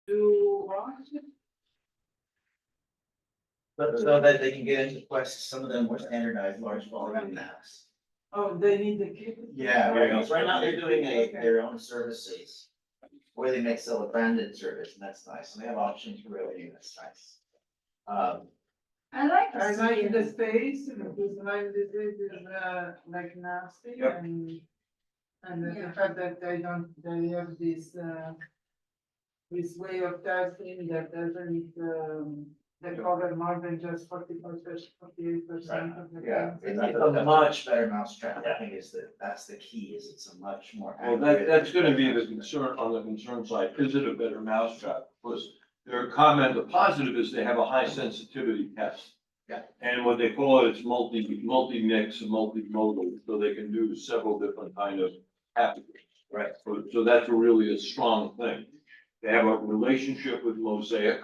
do what? But so that they can get into quests, some of them were standardized large volume apps. Oh, they need the kit? Yeah, right now they're doing their own services. Where they make sell a branded service, and that's nice, and they have options for revenue, that's nice. I like I to see like it. the space, because Lyme disease is like nasty Yep. and the Yeah. fact that they have this way of testing that doesn't, they cover more than just 48% of the. Yeah, it's a much better mousetrap, I think that's the key, is it's a much more. Well, accurate- that's gonna be the concern, on the concern side, is it a better mousetrap? Because their comment, the positive is they have a high sensitivity test. Yeah. And what they call it, it's multi-mix, multimodal, so they can do several different kind of pathogens. Right. So that's really a strong thing. They have a relationship with Mosaic.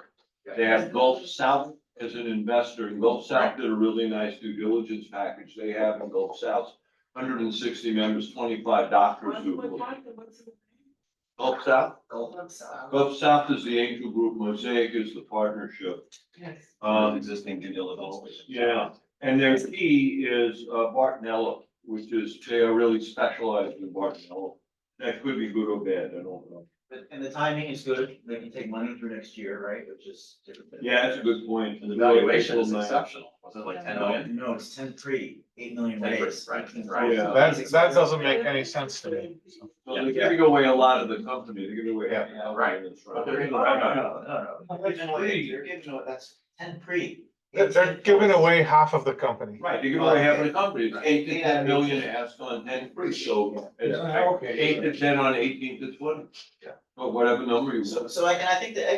They have Gulf South as an investor, and Gulf South did a really nice due diligence package. They have in Gulf South, 160 members, 25 doctors who. What's the Gulf South? Gulf South. Gulf South is the angel group, Mosaic is the partnership. Yes. Existing due diligence. Yeah, and their key is Bartonella, which is, they are really specialized in Bartonella. That could be good or bad, I don't know. And the timing is good, they can take money through next year, right, which is different. than- Yeah, that's a good point. And the valuation is exceptional. Was it like 10 No, million? no, it's 10.3, 8 million 10.3, raised. right, 18 right. Yeah. That doesn't make any sense to me. So they're giving away a lot of the company, they're giving away half the Yeah, company. right. That's But they're right. in No, the red line. no. They're giving away, that's 10 pre. They're giving away half of the company. Right, they're giving away half of the company, it's 8 to 10 million asked on 10 free, so it's Okay. 8 to 10 on 18 to 20. Yeah. Or whatever number you So, want. and I think the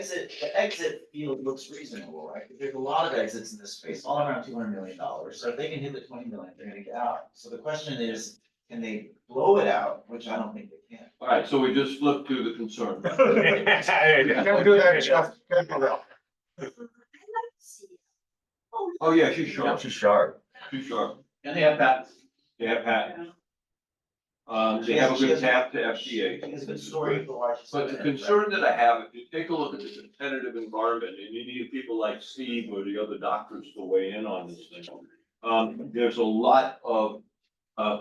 exit field looks reasonable, right? There's a lot of exits in this space, all around $200 million. So if they can hit the 20 million, they're gonna get out. So the question is, can they blow it out, which I don't think they can. All right, so we just flipped to the concern. You can do that, Jeff. I like to see it. Oh, yeah, she's sharp, She's sharp. she's sharp. And they have patents. They have patents. They have a good tap to FDA. It's a good story for why she's. But the concern that I have, if you take a look at the competitive environment, and you need people like Steve or the other doctors to weigh in on this thing. There's a lot of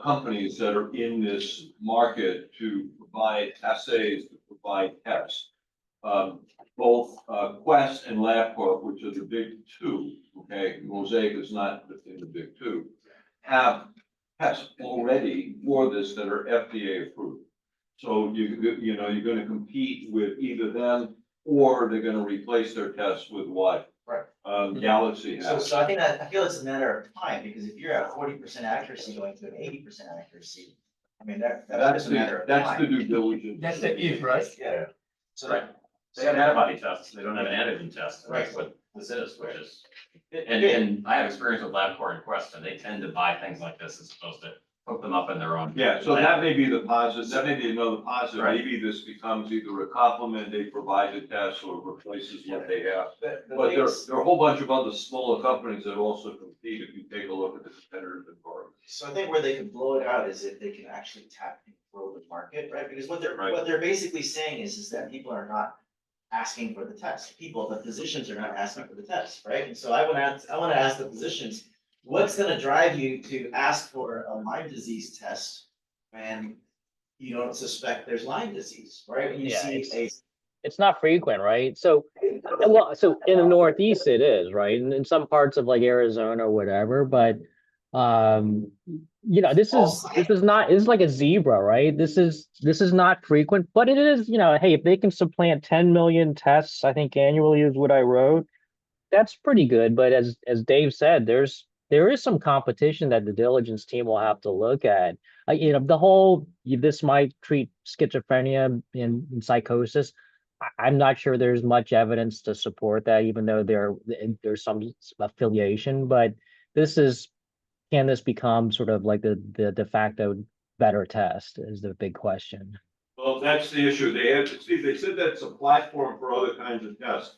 companies that are in this market to provide assays, to provide tests. Both Quest and LabCorp, which are the big two, okay, Mosaic is not in the big two, have tests already for this that are FDA approved. So you know, you're gonna compete with either them or they're gonna replace their tests with what? Right. Galaxy So, has. so I think that, I feel it's a matter of time, because if you're at 40% accuracy going to an 80% accuracy, I mean, that's just a matter of That's the time. due diligence. That's the if, right? Yeah. So Right. They have antibody tests, they don't have an antigen test, and that's Right. what this is, which is, It- and I have experience with LabCorp and Quest, and they tend to buy things like this as opposed to hook them up in their own. Yeah, so that may be the positive, that may be another positive, Right. maybe this becomes either a complement, they provide the test or replaces what they have. The But there biggest- are a whole bunch of other smaller companies that also compete if you take a look at the competitive environment. So I think where they can blow it out is if they can actually tap and grow the market, right? Because what Right. they're basically saying is that people are not asking for the test. The physicians are not asking for the test, right? And so I wanna ask the physicians, what's gonna drive you to ask for a Lyme disease test when you don't suspect there's Lyme disease, right? When you Yeah, see it's not frequent, right? So, well, so in the Northeast it is, right? And in some parts of like Arizona or whatever, but you know, this is like a zebra, right? This is not frequent, but it is, you know, hey, if they can supplant 10 million tests, I think annually is what I wrote, that's pretty good. But as Dave said, there is some competition that the diligence team will have to look at. You know, the whole this might treat schizophrenia and psychosis. I'm not sure there's much evidence to support that, even though there's some affiliation. But can this become sort of like the de facto better test is the big question. Well, that's the issue. They said that's a platform for other kinds of tests.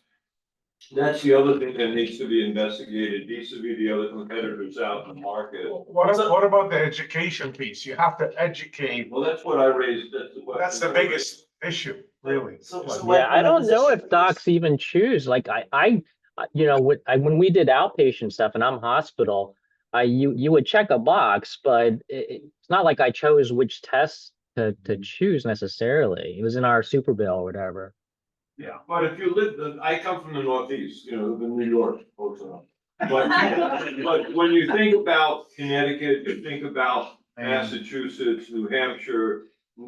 That's the other thing that needs to be investigated vis-a-vis the other competitors out in the market. What about the education piece? You have to educate. Well, that's what I raised. That's the biggest issue. Really? So Like, what- Yeah, I don't know if docs even choose, like, you know, when we did outpatient stuff and I'm hospital, you would check a box, but it's not like I chose which tests to choose necessarily. It was in our super bill or whatever. Yeah, but if you live, I come from the Northeast, you know, the New York folks are. But, but when you think about Connecticut, you think about Massachusetts, New Hampshire,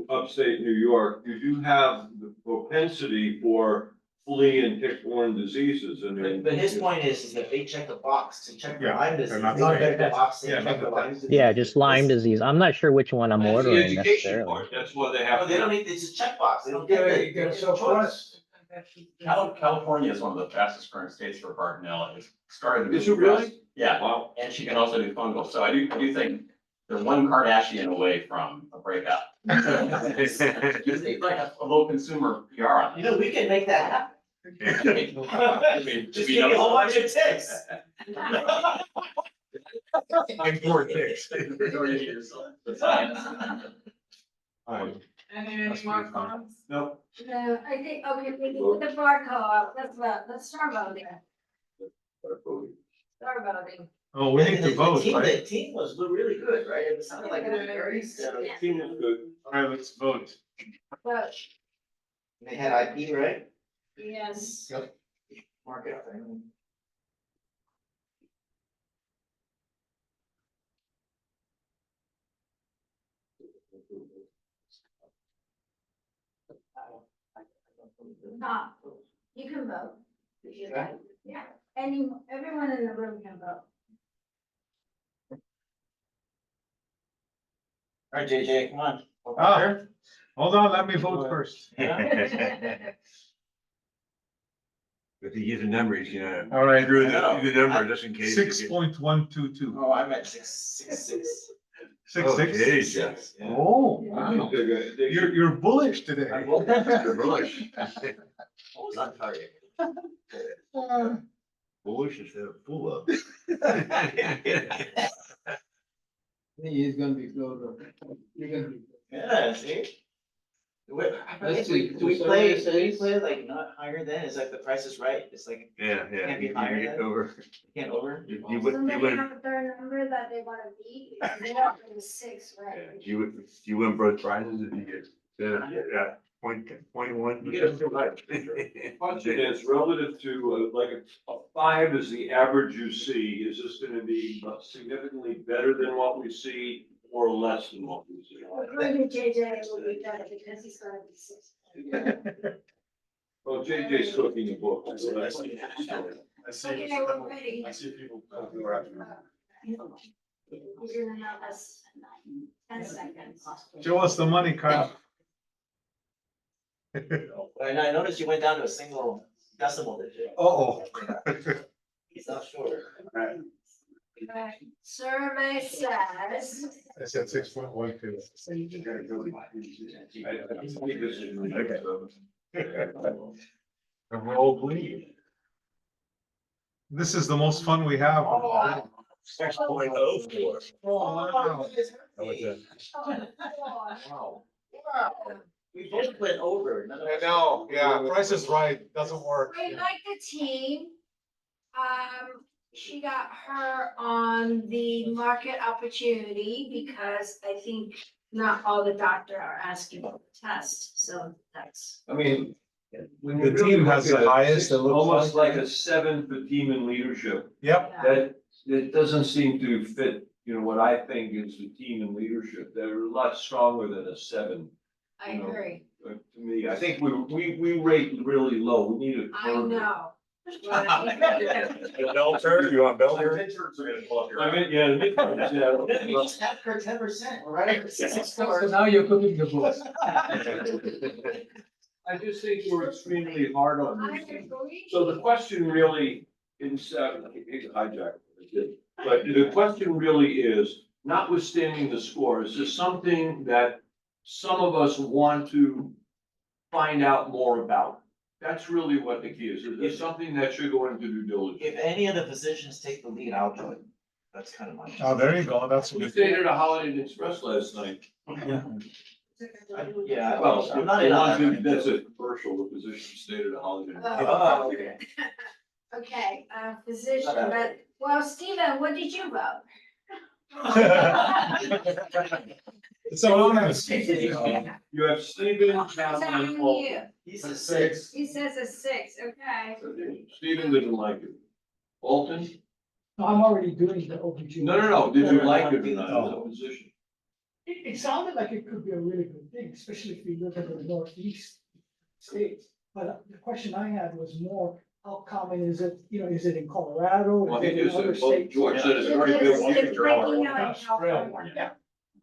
upstate New York, you do have the propensity for flea and tick-borne diseases, and. But his point is that they check a box to check for Yeah, Lyme they're disease. not- They don't check the box to Yeah, check not for the Lyme test. disease. Yeah, just Lyme This- disease. I'm not sure which one I'm That's the ordering education necessarily. part, that's why they have. No, they don't need, it's a checkbox. They don't get Yeah, the, you they don't get get so the choice. California is one of the fastest growing states for Bartonella. It's started. to Is it move really? west. Yeah, Wow. and she can also do fungal. So I do think they're one Kardashian away from a breakout. You need like a little consumer PR on You know, we can make that happen. it. Just give me a whole bunch of ticks. Import ticks. Any more comments? No. No, I think, okay, maybe with the bar co-op, let's start voting. Start voting. Oh, we need And the to vote, team- right? The team was really good, right? It sounded like a very, Team was good. All right, let's vote. Vote, they had IP, right? yes. Mark it up there. No, you can vote. If you like. Yeah, everyone in the room can vote. All right, JJ, come on. Ah. Hold on, let me vote first. If you use a number, he's gonna. All right. Screw I know. the number just in case. 6.122. Oh, I'm at 666. Oh, 6.6. geez. Six, yeah. Oh, wow. You're bullish today. I'm Bullish. always on target. Bullish instead of full of. He's gonna be closer. You're gonna be. Yeah, see? Wait, Let's do we, see, do we so play, somebody do we says- play like not higher than? It's like the price is right. It's like, Yeah, yeah. Can't be You higher get than? over. you can't over. You would, you Somebody would, have a third number that they wanna beat, because they don't do 6, yeah, right? you win both prizes if you get, point one. You get a few right. Question is, relative to, like, a 5 is the average you see, is this gonna be significantly better than what we see or less than what we see? According to JJ, it will be better because he's gonna be 6. Well, JJ's cooking a book. So that's- Okay, we're ready. see people. You're gonna know us in 10 seconds. Show us the money, Kyle. I noticed you went down to a single decimal digit. Uh-oh. He's not sure. Right. Survey says, I said 6.12. A roll, please. This is the most fun we have. Oh, 6.04. wow. Wow. We both went over. none of I us- know, yeah, Price is Right, doesn't work. we like the team. She got her on the market opportunity because I think not all the doctor are asking for the test, so that's. I mean. when The you really team look has the at it, highest, it looks almost like. like a 7 for team and leadership. Yep, That doesn't seem to fit, you know, what I think is the team and leadership. They're a lot stronger than a 7. I agree. To me, I think we rate really low. We need a. I know. Bell curve, you want bell curve? I mean, yeah. the midterms, yeah. We just have her 10%, right? So now you're cooking the books. I just think we're extremely hard on I these things. agree. So the question really is, hate to hijack, but the question really is, notwithstanding the score, is this something that some of us want to find out more about? That's really what the key is. Is this something that should go into due diligence? If any of the physicians take the lead, I'll join. That's kind of my. oh, there you go, that's. We stayed at a Holiday Inn Express last night. Yeah, Well, I'm not in on that. that's a commercial, the position stated a holiday. Oh. Oh, okay. Okay, physician, but, well, Stephen, what did you vote? It's anonymous. You have Stephen, Cal, and Telling Paul. you. He's a six. He says a 6, okay. Stephen didn't like it. Alton? No, I'm already doing the OBG. No, did you like it or not, as a position? It sounded like it could be a really good thing, especially if you look at the northeast states. But the question I had was more, how common is it, is it in Colorado? Well, Is he it in just other said, well, states? George said it's very It's good. breaking out in California. Yeah.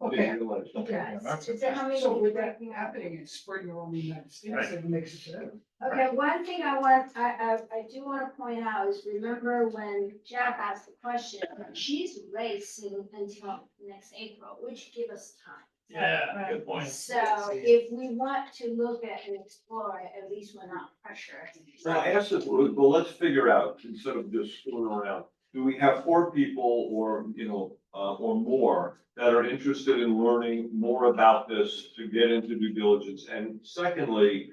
I Okay, didn't realize that. okay. Yeah, that's it's coming, So with that breaking out. happening, it's spreading around the United States, Right. and it makes it better. Okay, one thing I do wanna point out is remember when Jeff asked the question, she's racing until next April, which give us time. Yeah, good point. So if we want to look at and explore it, at least we're not pressured. Now, ask it, well, let's figure out, instead of just screwing around, do we have 4 people or, or more that are interested in learning more about this to get into due diligence? And secondly,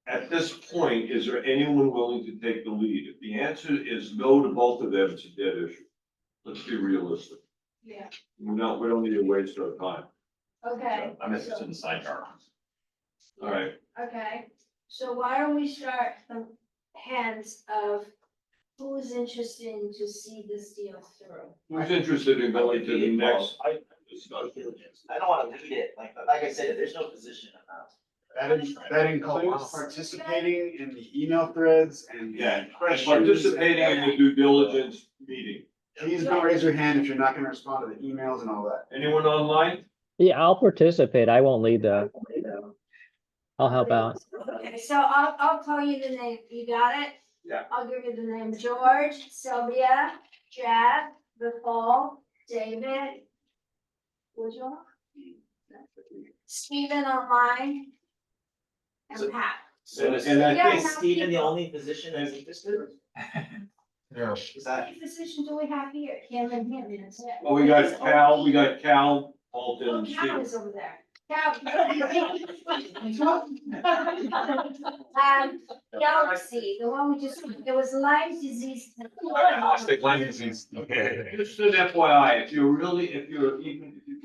at this point, is there anyone willing to take the lead? If the answer is no to both of them, it's a dead issue. Let's be realistic. Yeah. We don't need to waste our time. Okay. I'm interested in sidecar. All right, Okay, so why don't we start from hands of who is interested in to see this deal through? who's interested in going to the next discussion? I don't wanna lead it, like I said, if there's no position, I'm out. That includes participating in the email threads and Yeah, the questions. participating in the due diligence meeting. Please don't raise your hand if you're not gonna respond to the emails and all that. Anyone online? Yeah, I'll participate. I won't lead the. I'll help out. Okay, so I'll call you the name, you got it? Yeah. I'll give you the name, George, Sylvia, Jeff, Nicole, David. Would you? Stephen online. And Pat. And I Yeah, think, Is Stephen the only position that's interested? Yes. Is that? How many physicians do we have here? Him and him, that's it. well, we got Cal, Alton, Oh, and Cal Steve. is over there. Cal. Galaxy, the one we just, there was Lyme disease. Stick Lyme disease. Okay. Just an FYI, if you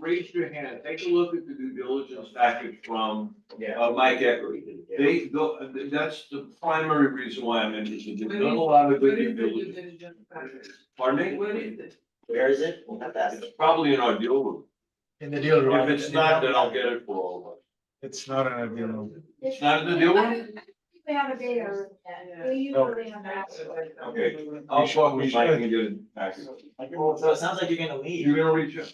raise your hand, take a look at the due diligence package from, Mike Eckert. That's the primary reason why I'm interested. They've done a lot of good due diligence. Pardon me? Where is it? Where is it? We'll have to ask. It's probably in our deal room. In the deal If it's not, then I'll get it for all of us. It's not an ideal. It's not in the deal room? We have a data room yet. We usually have that. Okay, I'll talk with Mike and get it back. So it sounds like you're gonna leave. You're gonna reach out.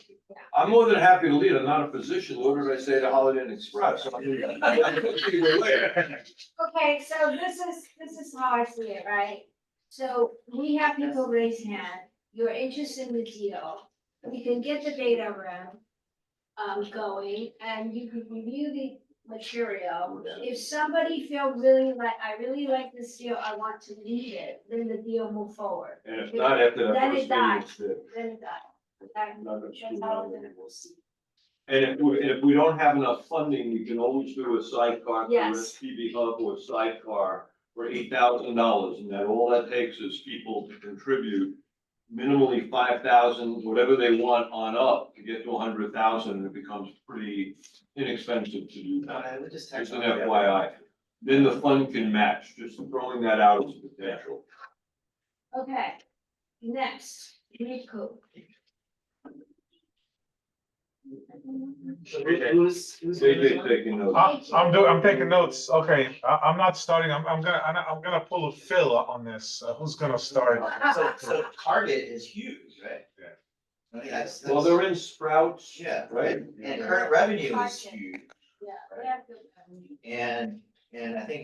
I'm more than happy to lead. I'm not a physician, nor did I say to Holiday Inn Express. Okay, so this is how I see it, right? So we have people raise hand, you're interested in the deal, we can get the data room going, and you can review the material. If somebody feel really like, I really like this deal, I want to lead it, then the deal move forward, And if not, after that Then it first meeting, dies. it's dead. then it dies. Okay? I'm not gonna screw That's around all with it it. is. And if we don't have enough funding, we can always do a sidecar through Yes. SPV Hub or a sidecar for $8,000, and that all that takes is people to contribute minimally 5,000, whatever they want on up to get to 100,000, and it becomes pretty inexpensive to do that. I would just Just text. an FYI. Then the fund can match, just throwing that out as potential. Okay, next, Rico. Who's? JJ's taking notes. I'm taking notes. Okay, I'm not starting. I'm gonna pull a Phil on this. Who's gonna start? So Target is huge, right? Yeah. I mean, that's. Well, they're in Sprouts. Yeah. Right? And current revenue is huge, Yeah, we have good revenue. and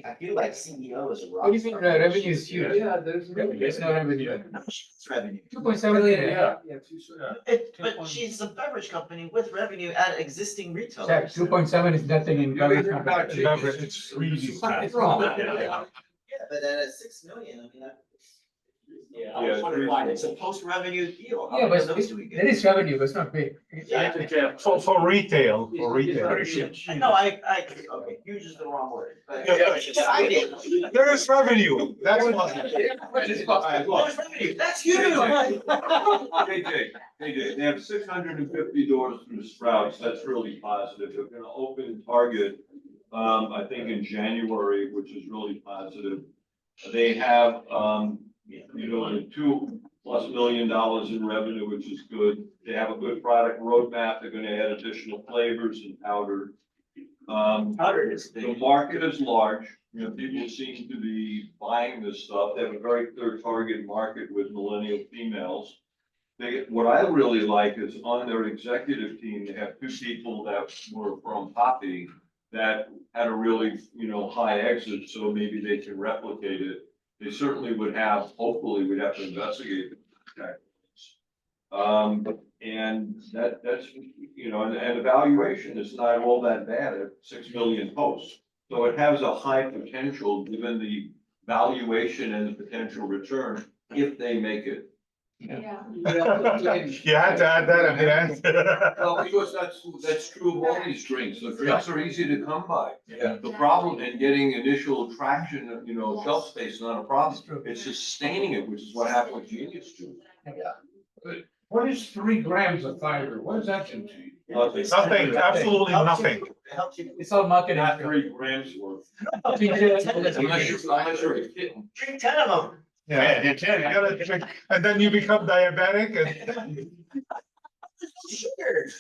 I feel like CEO is a rock. What do you mean, star. revenue is huge? Yeah, there's. There's no revenue. How much is revenue? 2.7 million. Yeah. But she's a beverage company with revenue at existing Check, retailers. 2.7 is nothing in beverage You're company. about Beverage, it's really. It's wrong. Yeah, but at 6 million, I mean, Yeah, I was wondering why, it's a post-revenue deal. How Yeah, many but of those do we there get? is revenue, but it's not big. Yeah. For retail, for retail. No, okay, huge is the wrong word, but. There is revenue, that's what. Post revenue, that's huge. KJ, they have 650 doors through Sprouts, that's really positive. They're gonna open Target, I think in January, which is really positive. They have, $2+ million in revenue, which is good. They have a good product roadmap. They're gonna add additional flavors and powder. Powder is The big. market is large. People seem to be buying this stuff. They have a very clear target market with millennial females. What I really like is on their executive team, they have 2 people that were from Poppy that had a really, high exit, so maybe they can replicate it. They certainly would have, hopefully, we'd have to investigate that. And that's, and the valuation is not all that bad at 6 million posts. So it has a high potential, given the valuation and the potential return, if they make it. Yeah. You had to add that at the end. Well, because that's true of all these drinks. The drinks are easy to come by. Yeah. The problem in getting initial traction, shelf space, not a problem. It's sustaining it, which is what happened with Genius Juice. What is 3 grams of fiber? What does that do to you? Nothing, absolutely nothing. It helps you It's all marketing. Not 3 grams worth. Unless you're a kitten. drink 10 of them. Yeah, you gotta drink, and then you become diabetic and. Sugar.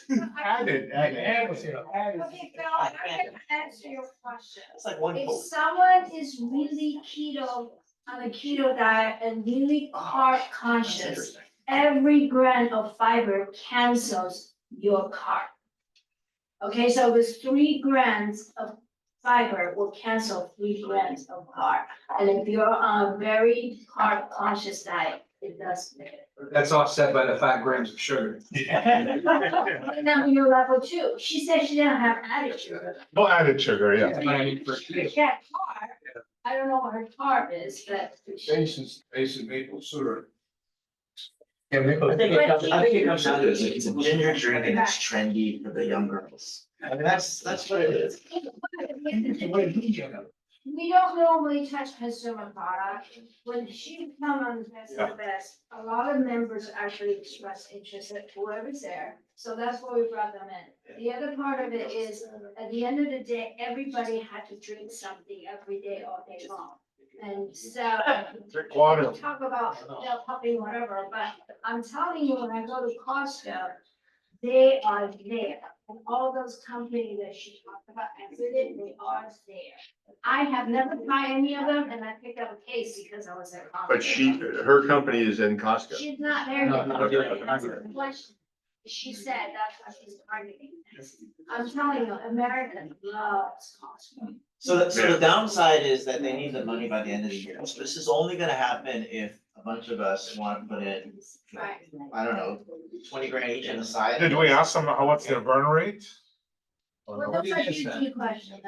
Added. Apple syrup. Okay, Phil, I can answer your question. It's like one If Coke. someone is really keto, on a keto diet and really carb conscious, every gram of fiber cancels your carb. Okay, so if it's 3 grams of fiber will cancel 3 grams of carb. And if you're on a very carb conscious diet, it does. That's offset by the 5 grams of sugar. And then you're level 2. She said she didn't have added sugar. No added sugar, yeah. But I mean, for She had carb. I don't know what her carb is, but. Base and maple syrup. Yeah, I think it comes down to it's a ginger drink and it's trendy for the young girls. I mean, that's what it is. We don't normally touch consumer product. When she come on Best of the Best, a lot of members actually express interest at whoever's there. So that's why we brought them in. The other part of it is, at the end of the day, everybody had to drink something every day, all day long. And so. Drink water. we talk about they'll pumping whatever, but I'm telling you, when I go to Costco, they are there. And all those companies that she talked about exited, they are there. I have never tried any of them, and I picked up a case because I was at Costco. But her company is in Costco. She's not there yet. Okay. That's the question. She said that's what she's targeting. I'm telling you, American loves Costco. So the downside is that they need the money by the end of the year. So this is only gonna happen if a bunch of us want to put in, Right. I don't know, 20 grand each on the side. Did we ask them what's their burn rate? Well, those are easy questions.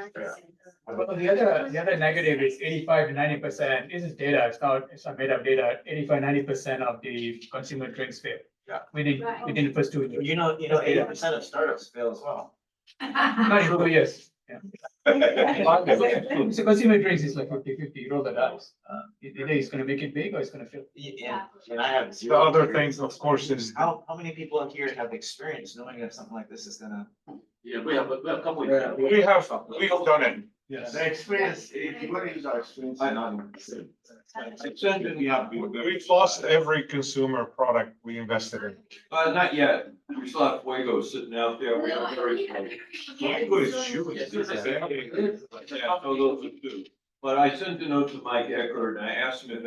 Well, the other negative is 85 to 90%. This is data, it's not made up data. 85-90% of the consumer drinks fail. Yeah. Within the first 2 years. You know, 80% of startups fail as well. Not in 2 years. Yeah. So consumer drinks is like 50-50, you roll the dice. Either it's gonna make it big or it's gonna fail. Yeah, and I have The zero. other experience. things, of course, is. How many people in here have experience knowing that something like this is gonna? Yeah, we have a couple. We've done it. Yes. The experience, if you want to use our experience. We've lost every consumer product we invested in. Not yet. We still have Fuego sitting out there. We have very. Fuego is huge. Yeah, so those are 2. But I sent a note to Mike Eckert and I asked him if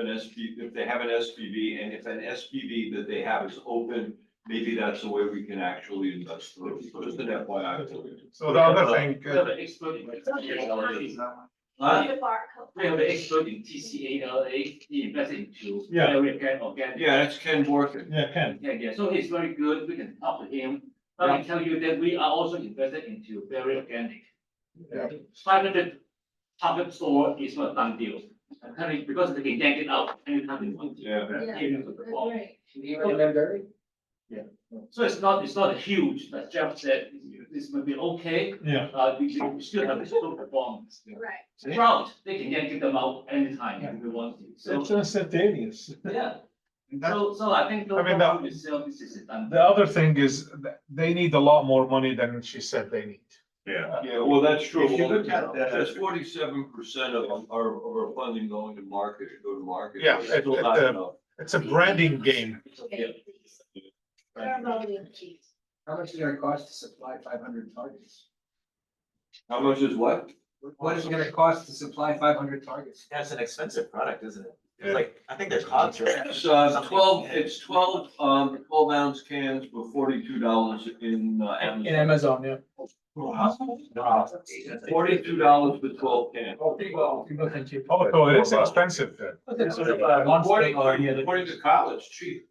they have an SPV, and if an SPV that they have is open, maybe that's the way we can actually invest through. Just an FYI. So the other thing, We have an expert in Huh? We have an expert in TCA OC, he invested into. Yeah. Organic. Yeah, that's Ken Borkin. yeah, Ken. Yeah, so he's very good, we can talk to him, but I tell you that we are also invested into very organic. Yeah. 500 target store is not a done deal. kind of, because they can yank it out anytime they want to. Yeah. Even with the ball. Right. So it's not a huge, like Jeff said, this might be okay, Yeah. we still have a slow performance. Right. Sprout, they can yank them out anytime if they want to, so, It's instantaneous. yeah. So I think the I mean, problem itself is done. The other thing is that they need a lot more money than she said they need. Yeah. Yeah, well, that's true. If you look at the- That's 47% of our funding going to market, to go to market. Yeah, It's still not enough. It's a branding game. Okay, please. They're voting, please. How much is it gonna cost to supply 500 targets? How much is what? What is it gonna cost to supply 500 targets? That's an expensive product, isn't it? Yeah. Like, I think their cogs are. It's 12 ounce cans for $42 in In Amazon. Amazon, yeah. $42 for 12 cans. People can cheap. Oh, so it is expensive then. It's sort of a non-spring or any other. According to college, cheap.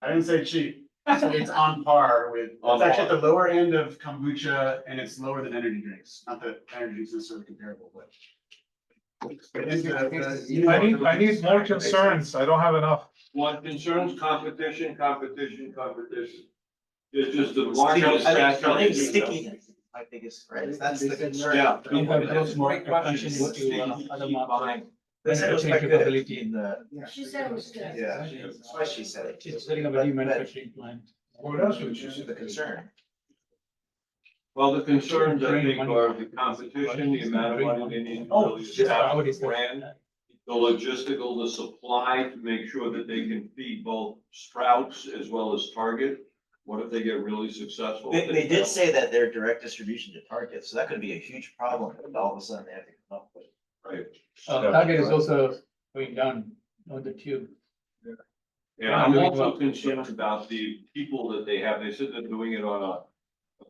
I didn't say cheap. So it's on par with, On it's actually at par. the lower end of kombucha and it's lower than energy drinks. Not that energy drinks is necessarily comparable, but. I need more concerns. I don't have enough. One concerns competition. It's just the market I is think saturated. stickiness, my biggest, right, that's the concern. Yeah. We have those more Great question. expansion into other markets. They said it was quite good Capability. in the, She said it was good. yeah, that's why she said it. She's setting up a new manufacturing plant. What else would Which is the concern. Well, the concerns, I think, are the competition, the amount of money they need to really establish a brand, the logistical, the supply to make sure that they can feed both Sprouts as well as Target. What if they get really successful? They did say that they're direct distribution to Target, so that could be a huge problem if all of a sudden they have to come up with. Right. Target is also going down on the tube. Yeah, I'm also concerned about the people that they have. They said they're doing it on a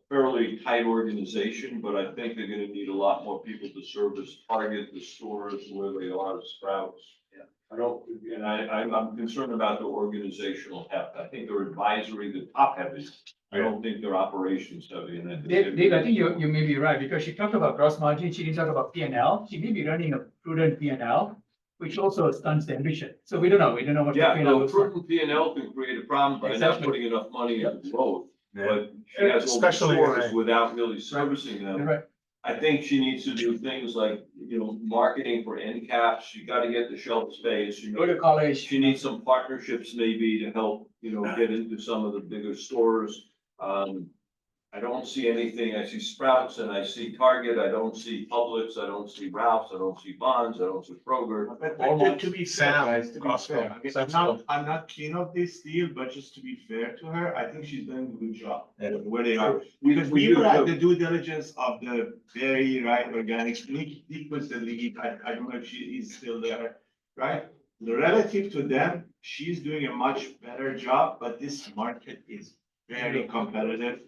fairly tight organization, but I think they're gonna need a lot more people to service Target, the stores where they are, Sprouts. Yeah. I don't, and I'm concerned about the organizational heft. I think they're advisory, the top heavy. I don't think they're operations heavy in that. Dave, I think you may be right, because she talked about gross margin, she didn't talk about P&L, she may be running a prudent P&L, which also stunts the ambition, so we don't know what the Yeah, P&L no, looks like. prudent P and L can create a problem by not Exactly. putting enough money into growth. But she Yeah, has all the especially stores in a- without really servicing You're them. right, I think she needs to do things like, marketing for end caps. You gotta get the shelf space. go to college. She needs some partnerships maybe to help, get into some of the bigger stores. I don't see anything. I see Sprouts and I see Target. I don't see Publix. I don't see Ralph's. I don't see Bonds. I don't see Kroger. But to be fair, Sam, guys, to be Costco, fair, I mean, Sam's I'm not keen of this deal, but just to be fair to her, I think she's doing a good job where they are. Because we were at the due diligence of the very right organics, Nick was the lead, I don't know if she is still there, right? Relative to them, she's doing a much better job, but this market is very competitive,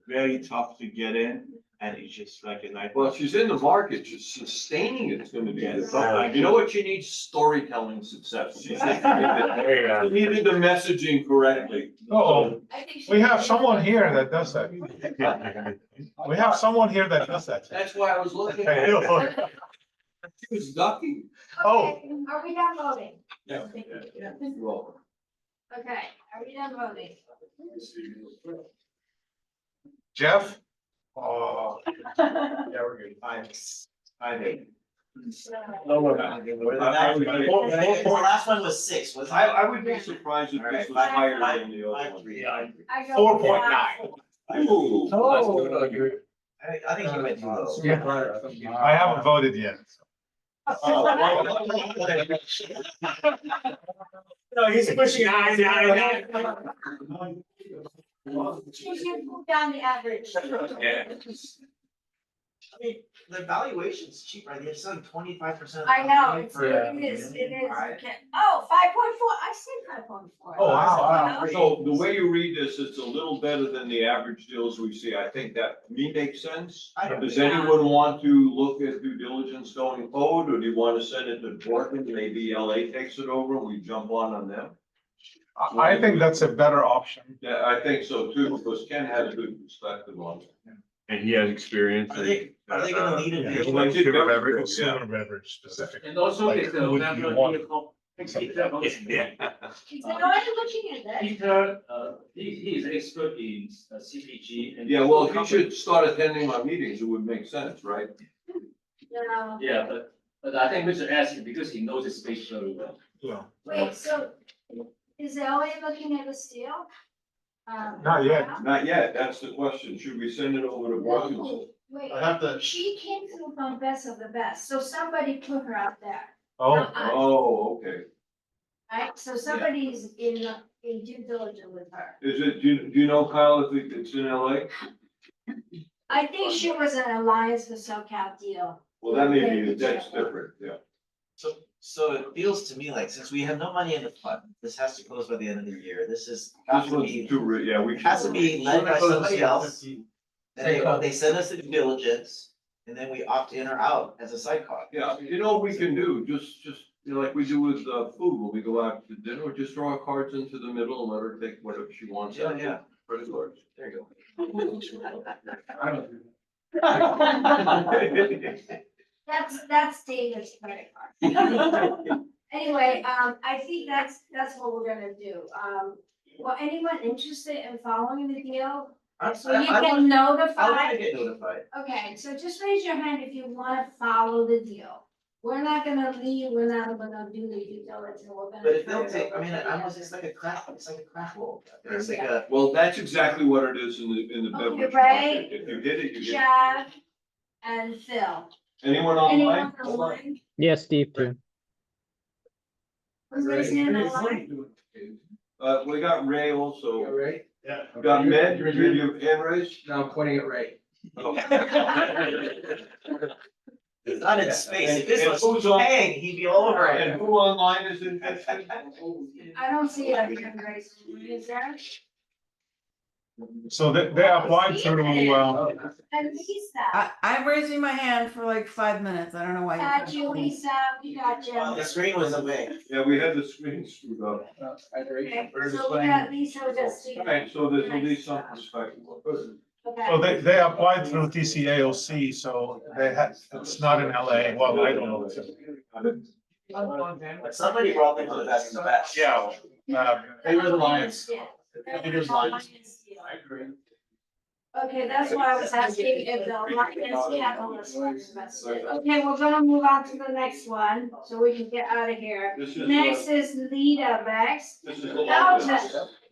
very tough to get in, and it's just like a nightmare. Well, she's in the market, just sustaining it's gonna be the Yes. problem. You know what she needs? Storytelling success. She needed the messaging correctly. Oh, I think she- we have someone here that does that. We have someone here that does that. That's why I was looking. Okay. She was ducking. Oh. Okay, are we done voting? Yeah. You're welcome. Okay, are we done voting? Jeff? Oh, Yeah, we're good. 5-8. lower. The last one was 6, was it? I would be surprised if All this right, was higher than the other one. 5-3. I go with 4.9. Ooh. Oh. I think you went too low. Yeah. I haven't voted yet. No, he's pushing high. She should move down the average. I mean, the valuation's cheap, right? They're selling 25%. I know, it Yeah. is, Alright. okay. Oh, 5.4, I said 5.4. Oh, wow. You know? So the way you read this, it's a little better than the average deals we see. I think that to me makes sense. I don't. Does anyone want to look at due diligence going forward, or do you want to send it to Dortmund? Maybe LA takes it over and we jump on them? I think that's a better option. Yeah, I think so too, because Ken has a good perspective on it. And he has experience. I think Are they gonna need a Yeah, vehicle? like consumer beverage, beverage, yeah. consumer beverage specific. And also, Like, it's who would you want? So now I'm looking at that. Peter, he's expert in CPG and. Yeah, well, if you should start attending our meetings, it would make sense, right? No. Yeah, but I think we should ask him because he knows his space very well. Yeah. Wait, so is LA looking at this deal? Not yet. Not yet, that's the question. Should we send it over to Washington? No, wait, I have to, she came through from Best of the Best, so somebody put her out there. Oh, not us, Oh, okay. Right, so somebody's in due diligence with her. Is it, do you know, Kyle, if it's in LA? I think she was an Alliance for SoCal deal. Well, that may be, that's different, yeah. So it feels to me like since we have no money in the fund, this has to close by the end of the year. This is, has This to one's be, too, yeah, we. has to be led by somebody else. Say Then call. they send us the due diligence and then we opt in or out as a sidecar. Yeah, you know, what we can do, just, you know, like we do with, food, when we go out to dinner, just throw our cards into the middle and let her take whatever she wants. Yeah, yeah. Credit cards. There you I don't do That's David's credit card. Anyway, I think that's what we're gonna do. Well, anyone interested in following the deal? So you I get want to notified. get notified. Okay, so just raise your hand if you wanna follow the deal. We're not gonna leave, we're not gonna do the due diligence, we're gonna. But if they'll turn it take, I over mean, to the almost, it's like a crack roll. It's like Yeah. a, Well, that's exactly what it is in the Okay, beverage Ray. market. If you hit it, you hit it. Chad and Phil. Anyone Anyone online? Hold on. online? Yeah, Steve too. Who's raising their hand? We got Ray also. Right? yeah. We got Med, you have hand raised? Now I'm pointing at Ray. it's not in space. If this And was who's on- paying, he'd be all over And it. who online is interested? I don't see it here, Grace. Is there? so they applied through, And Lisa, I'm raising my hand for like 5 minutes. I don't know why. got you, Lisa, we got Oh, you. the screen was away. Yeah, we had the screen screwed up. Okay, so we got Lisa, we got Steve. Alright, so there's at least some perspective. Okay. so they applied through TCA OC, so they had, it's not in LA, well, I don't know. But somebody brought them to the best of the best. Yeah. They were the Lions. It is Lions. Okay, that's why I was asking if the Lions catalyst was invested. Okay, we're gonna move on to the next one, so we can get out of here. This is, Next is Lita Vex. this is the Elton.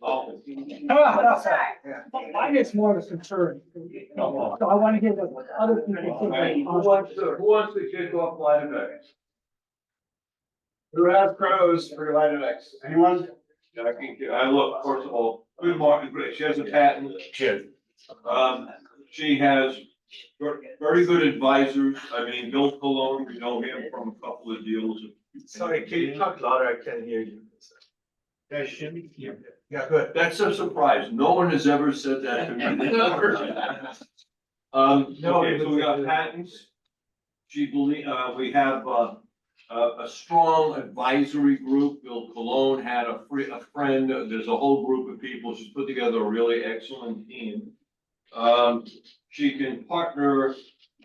office. Sorry. Mine is more of a concern. So I wanna hear what other people Alright, think. who wants to kick off line effects? Who has pros for Lightivex? Anyone? I look, first of all, good market, great, she has a patent. She has very good advisors, I mean, Bill Cologne, we know him from a couple of deals. Sorry, can you talk louder? I can't hear you. Guys, should be here. Yeah, good. That's a surprise, no one has ever said that to me. Okay, so we got patents. She believe, we have, a strong advisory group. Bill Cologne had a friend, there's a whole group of people. She's put together a really excellent team. She can partner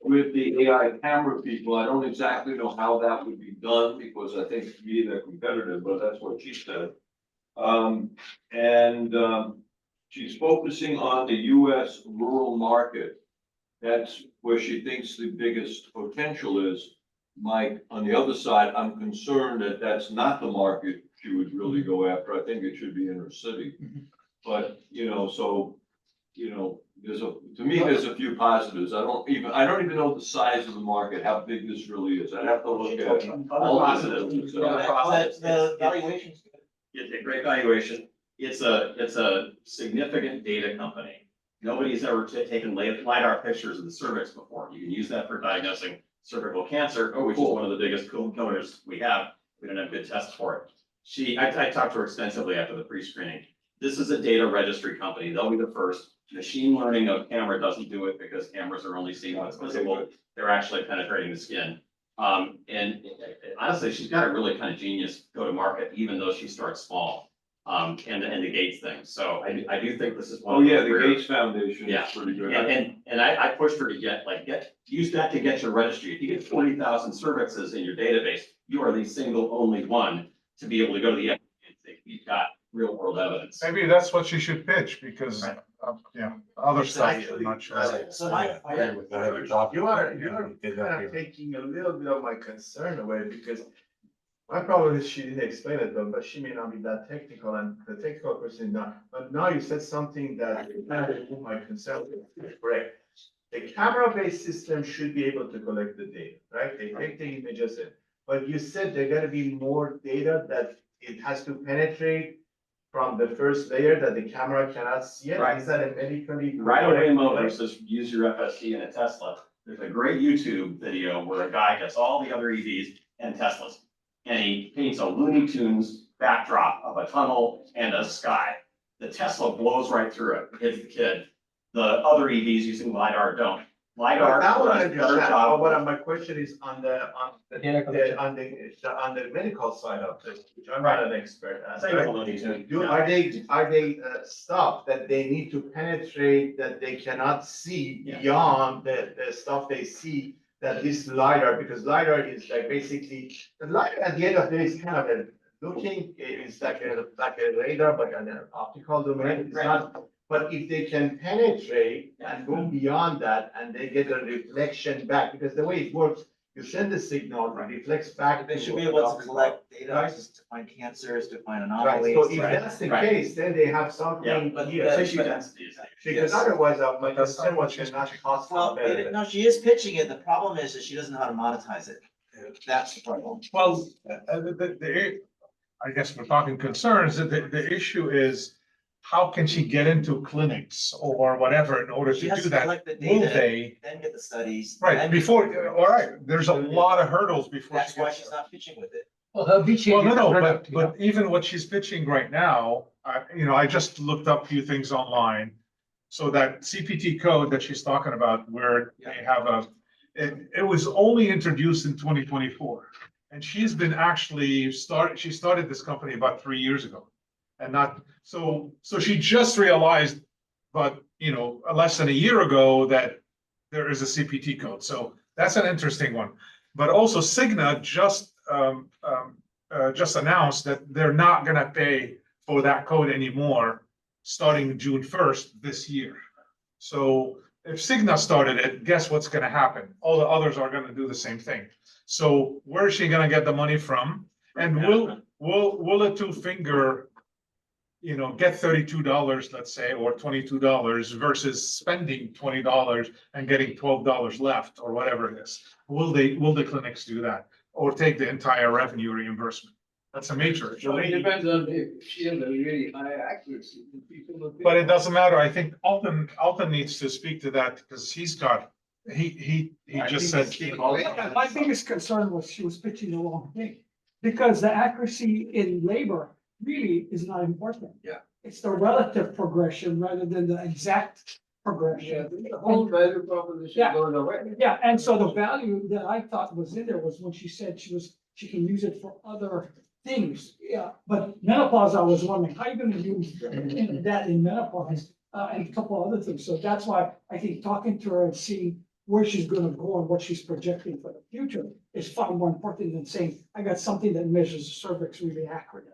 with the AI camera people. I don't exactly know how that would be done because I think to me they're competitive, but that's what she said. She's focusing on the US rural market. That's where she thinks the biggest potential is. Mike, on the other side, I'm concerned that that's not the market she would really go after. I think it should be inner city. But, to me, there's a few positives. I don't even know the size of the market, how big this really is. I'd have to look at all positives. The valuation's good. It's a great valuation. It's a significant data company. Nobody's ever taken LiDAR pictures of the cervix before. You can use that for diagnosing cervical cancer, which is one of the biggest killers we have. We don't have good tests for it. I talked to her extensively after the pre-screening. This is a data registry company. They'll be the first. Machine learning of camera doesn't do it because cameras are only seeing what's visible. They're actually penetrating the skin. And honestly, she's got a really kind of genius go-to-market, even though she starts small. and the Gates thing. So I do think this is one. Oh, of yeah, those the rare- Gates Foundation Yeah. is pretty good. And I pushed her to use that to get your registry. If you get 40,000 services in your database, you are the single only one to be able to go to the FDA and say, you've got real world evidence. Maybe that's what she should pitch, because, Right. yeah, other stuff, I'm Actually, not sure. So my, You are kind of taking a little bit of my concern away, because my problem is she didn't explain it well, but she may not be that technical, and the technical person is not. But now you said something that my concern is correct. The camera-based system should be able to collect the data, right? They take the images in. But you said there gotta be more data that it has to penetrate from the first layer that the camera cannot see it. Right. Is that a medically? Right away, correct Mo way? versus use your FSD in a Tesla. There's a great YouTube video where a guy gets all the other EVs and Teslas. And he paints a Looney Tunes backdrop of a tunnel and a sky. The Tesla blows right through it, hits the kid. The other EVs using LiDAR don't. LiDAR That one I does a better understand, job. but what my question is on the Data collection. on the medical side of this, which I'm not an expert at. Same with the Looney Tunes. Are they stuff that they need to penetrate, that they cannot see Yeah. beyond the stuff they see? That this LiDAR, because LiDAR is like basically, the LiDAR at the end of the day is kind of a looking, it's like a radar, but an optical domain, it's not. But if they can penetrate and go beyond that, and they get a reflection back, because the way it works, you send the signal, it reflects back. they should be able to collect data just to find cancers, to find Right, anomalies. so if Right, that's the right. case, then they have Yeah, something but here. the- Tissue density is. Because Yes. otherwise, my That's concern not what was she's you're not pitching. cost Well, competitive. no, she is pitching it. The problem is that she doesn't know how to monetize it. That's the problem. Well, I guess we're talking concerns, the issue is, how can she get into clinics or whatever in order She to has do to that? collect the Will data, they? then get the studies. Right, then- before, all right, there's a lot of hurdles before. That's she why gets she's there. not pitching with it. Well, her BCA Well, no, different no, product, but even what she's pitching right now, I just looked up a few things online. So that CPT code that she's talking about, where they have it was only introduced in 2024. And she's been she started this company about 3 years ago. And so she just realized, but, less than a year ago, that there is a CPT code. So that's an interesting one. But also Cigna just announced that they're not gonna pay for that code anymore, starting June 1st this year. So if Cigna started it, guess what's gonna happen? All the others are gonna do the same thing. So where is she gonna get the money from? And will a two-finger, get $32, let's say, or $22 versus spending $20 and getting $12 left, or whatever it is? Will the clinics do that, or take the entire revenue reimbursement? That's a major issue. It depends on if she has a really high accuracy. But it doesn't matter. I think Alton needs to speak to that, because he just said. My biggest concern was she was pitching the wrong thing, because the accuracy in labor really is not important. Yeah. It's the relative progression rather than the exact progression. The whole value proposition Yeah. goes away. Yeah, and so the value that I thought was in there was when she said she can use it for other things. Yeah, but menopause, I was wondering, how are you gonna use that in menopause? And a couple other things. So that's why I think talking to her and seeing where she's gonna go and what she's projecting for the future is far more important than saying, I got something that measures the cervix really accurate.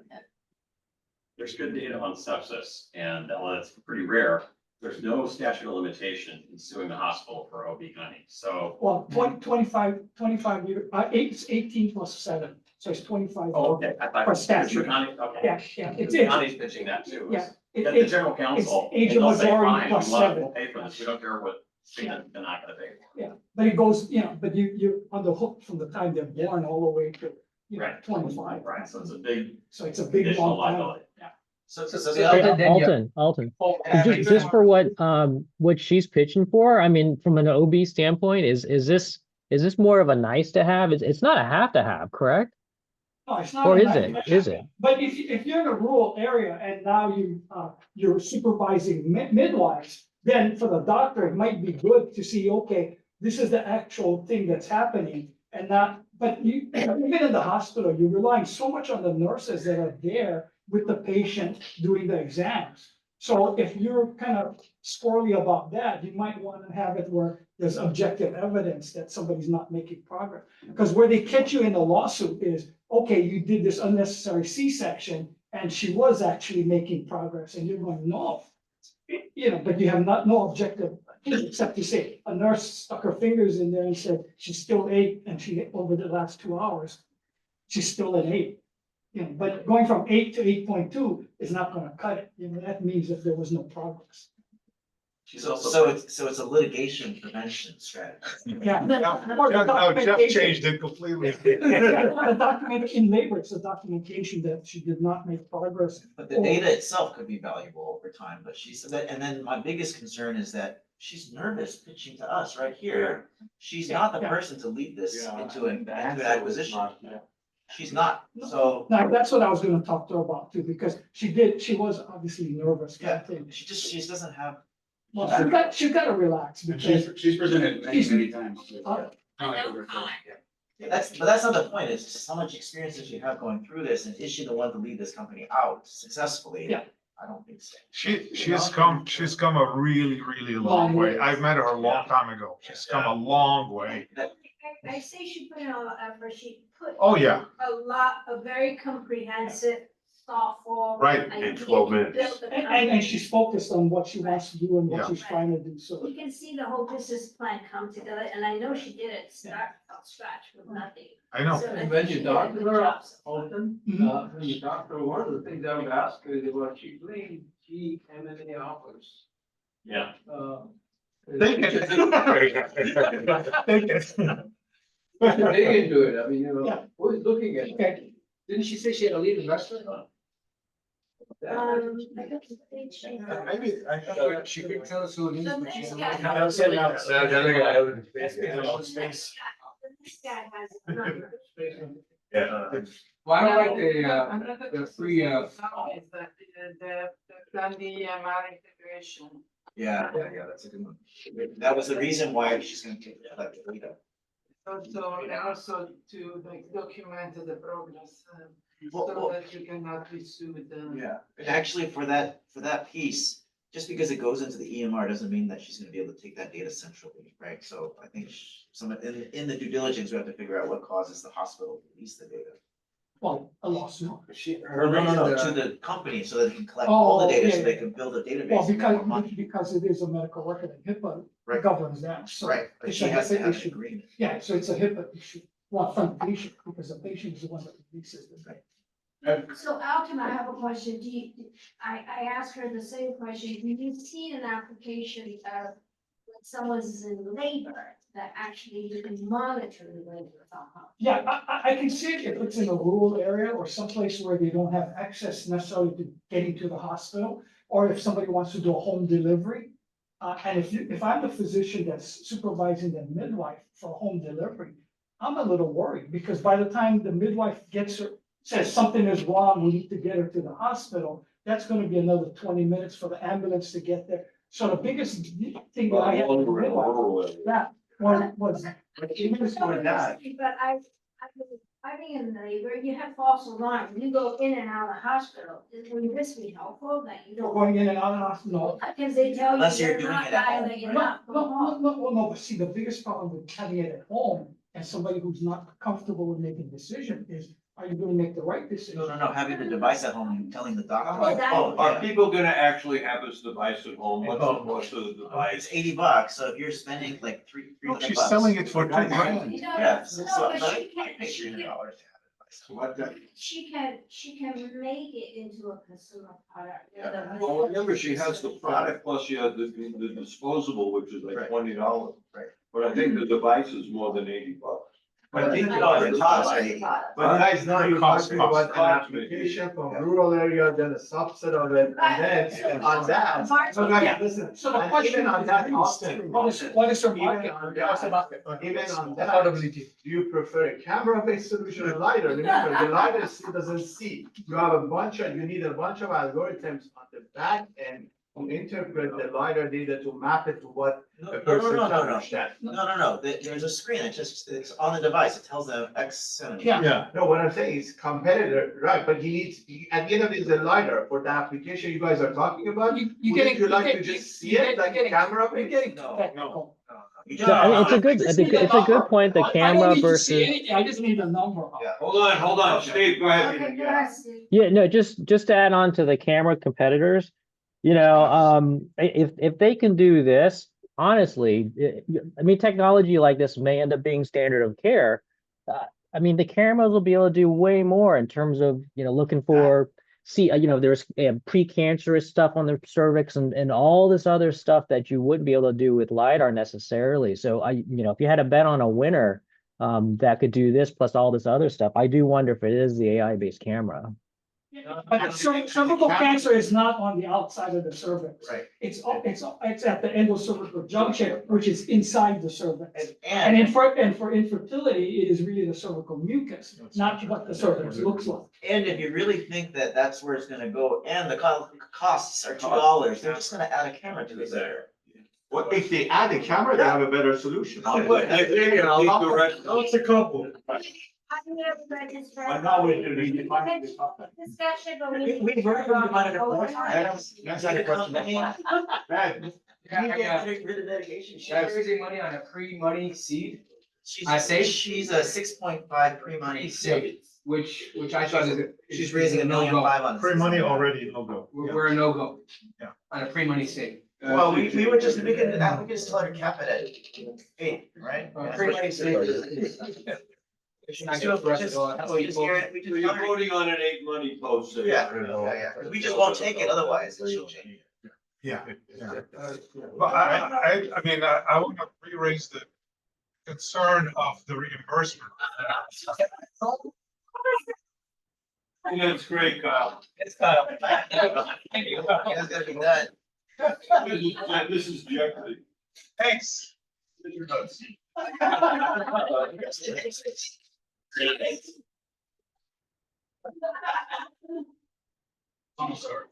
There's good data on sepsis, and while it's pretty rare, there's no statute of limitation in suing the hospital for OB-GYN. So, Well, 25 year, it's 18 plus 7, so it's 25. okay, I thought. For statute. Connie- Okay. Yeah, it's. Connie's pitching that too. Yeah. Get the general counsel. age and of they'll say, majority "Fine, we plus wanna- 7." We'll pay for this. We don't care what, they're not gonna pay for. Yeah, but it goes, but you're on the hook from the time they're born all the way to, Right. 25. Right, so it's a big So it's a big additional long time. liability. So Hey, the Alton, Yeah, just for what she's pitching for, I mean, from an OB standpoint, is this more of a nice to have? It's not a have to have, correct? No, it's not. Or a is nice- it? Is it? But if you're in a rural area and now you're supervising midwives, then for the doctor, it might be good to see, okay, this is the actual thing that's happening and not, but even in the hospital, you're relying so much on the nurses that are there with the patient during the exams. So if you're kind of squirrely about that, you might want to have it where there's objective evidence that somebody's not making progress. Because where they catch you in the lawsuit is, okay, you did this unnecessary C-section and she was actually making progress, and you're going, no. You know, but you have no objective, except to say, a nurse stuck her fingers in there and said, she's still 8, and she, over the last 2 hours, she's still at 8. You know, but going from 8 to 8.2 is not gonna cut it, you know, that means that there was no progress. She's also. So it's a litigation prevention strategy. Yeah. Or the Now Jeff documentation. changed it completely. The document in labor, it's a documentation that she did not make progress. But the data itself could be valuable over time, but she said that, and then my biggest concern is that she's nervous pitching to us right here. She's not the Yeah. person to lead this into an acquisition. She's not, No. so, Now, that's what I was gonna talk to her about too, because she was obviously nervous. kind of thing. she just doesn't have. Well, she's gotta relax And because. she's presented many times. Uh, Yeah, but that's not the point, it's just how much experience does she have going through this, and is she the one to lead this company out successfully? Yeah. I don't think so. She's come a really, really long way. I've met her a long time ago. She's come a long way. I say she put in a lot of effort, she put. Oh, yeah. A very comprehensive, thoughtful. Right, idea. in 12 minutes. Built the And she's focused on what she wants to do and what Yeah. she's trying to do, so. You can see the whole business plan come together, and I know she did it start from scratch with nothing. I know. So I And think when she you did a talk to good her job. often, Mhm. when you talk to her, one of the things I would ask her is what she played, M&A offers. Yeah. Take it. Take it. Dig into it, I mean, you Yeah. know, who's looking at it? Okay, Didn't she say she had a lead investor? I don't think she- She could tell us who it is, The but she. next doesn't- guy- That's it, yeah. This guy has a number. Well, I don't like the free, Is that the EMR integration. Yeah, that's a good one. That was the reason why she's gonna take like the lead up. Also to like document the progress, Well, so that you cannot be sued. Yeah, and actually for that piece, just because it goes into the EMR doesn't mean that she's gonna be able to take that data centrally, right? So I think in the due diligence, we have to figure out what causes the hospital to release the data. well, a lawsuit. No, to the company, so that they can collect all the Oh, data, yeah, so they yeah. can build a database. Well, and make more money. because it is a medical record, and HIPAA Right. governs that, so. Right, but it's she a has to HIPAA have an issue. agreement. Yeah, so it's a HIPAA issue, well, from the patient, because the patient is the one that releases the data. So Alton, I have a question. I asked her the same question. Do you see an application of when someone's in labor that actually you can monitor the labor somehow? Yeah, I can see it if it's in a rural area or someplace where they don't have access necessarily to getting to the hospital, or if somebody wants to do a home delivery. And if I'm the physician that's supervising the midwife for home delivery, I'm a little worried, because by the time the midwife gets her, says something is wrong, we need to get her to the hospital, that's gonna be another 20 minutes for the ambulance to get there. So the biggest thing that I have. with midwife, yeah, was. Even for that, But I've been in labor, you have false alarm, you go in and out of the hospital, would this be helpful that you don't? Going in and out of the hospital, Because they tell you Unless you're you're doing not it at home. dilating no, enough, go home. no, but see, the biggest problem with having it at home and somebody who's not comfortable with making a decision is, are you gonna make the right decision? No, having the device at home and telling the doctor. Oh, that- Are people gonna actually have this device at home? What's the cost of the It's device? $80, so if you're spending like $300. No, she's selling it for $2,000. You know, Yeah, no, so but I she can, pay $300 to have it. what the, she can make it into a consumer product. Yeah. Well, remember, she has the product, plus she has the disposable, which is like Right. $20. Right. But I think the device is more than $80. but think No, about the it. cost are $80. But guys, now you're Cost, talking about cost. an application from rural area, then a subset of it, and then on that. So guys, listen, So the and question even on is, that, Austin, what is her market? even on Yeah, it's a that, market. even on that, Affordability. do you prefer a camera-based solution or LiDAR? Remember, the LiDAR still doesn't see. You need a bunch of algorithms on the back end interpret the LiDAR data to map it to what No, a no, person no, can no, no, understand. no. There's a screen. It's on the device. It tells them X centimeters. Yeah. No, what I'm saying is competitor, right, but at the end of it, the LiDAR for the application you guys are talking about. You Wouldn't getting. you like to just see it like a camera? You're getting No, technical. You So, I mean, it's a just- good, it's a good point, the I don't camera need to see versus, anything, I just need a number. Yeah. Hold on, Steve, go ahead. Okay, go ahead, Steve. yeah, no, just to add on to the camera competitors, you know, if they can do this, honestly, I mean, technology like this may end up being standard of care. I mean, the cameras will be able to do way more in terms of, you know, looking for, there's precancerous stuff on the cervix and all this other stuff that you wouldn't be able to do with LiDAR necessarily. So if you had a bet on a winner, that could do this plus all this other stuff, I do wonder if it is the AI-based camera. But cervical cancer is not on the outside of the cervix. Right. It's at the endocervical junction, which is inside the cervix. And And for infertility, it is really the cervical mucus, not what the cervix looks like. if you really think that that's where it's gonna go, and the costs are $2, they're just gonna add a camera to it there. Well, if they add a camera, they have a better solution. It's a couple. I think everybody's very. I know we do. Discussion, but We've heard from you about it before. That's not a question. Right. You get rid of mitigation. Guys, raising money on a pre-money seed, She's a 6.5 pre-money seed. which I thought is. She's raising $1.5 million on. Pre-money already, no go. We're a no-go. Yeah. On a pre-money seed. Well, we could just tell her to cap it at 8, right? Pre-money seed. We just tell her- You're voting on an 8 money post. so- Yeah. We just won't take it otherwise, she'll change it. Yeah, yeah. But I mean, I want to re-raise the concern of the reimbursement. Yeah, it's great, Kyle. It's kind of. It's gotta be done. This is Jeopardy. Thanks. I'm sorry.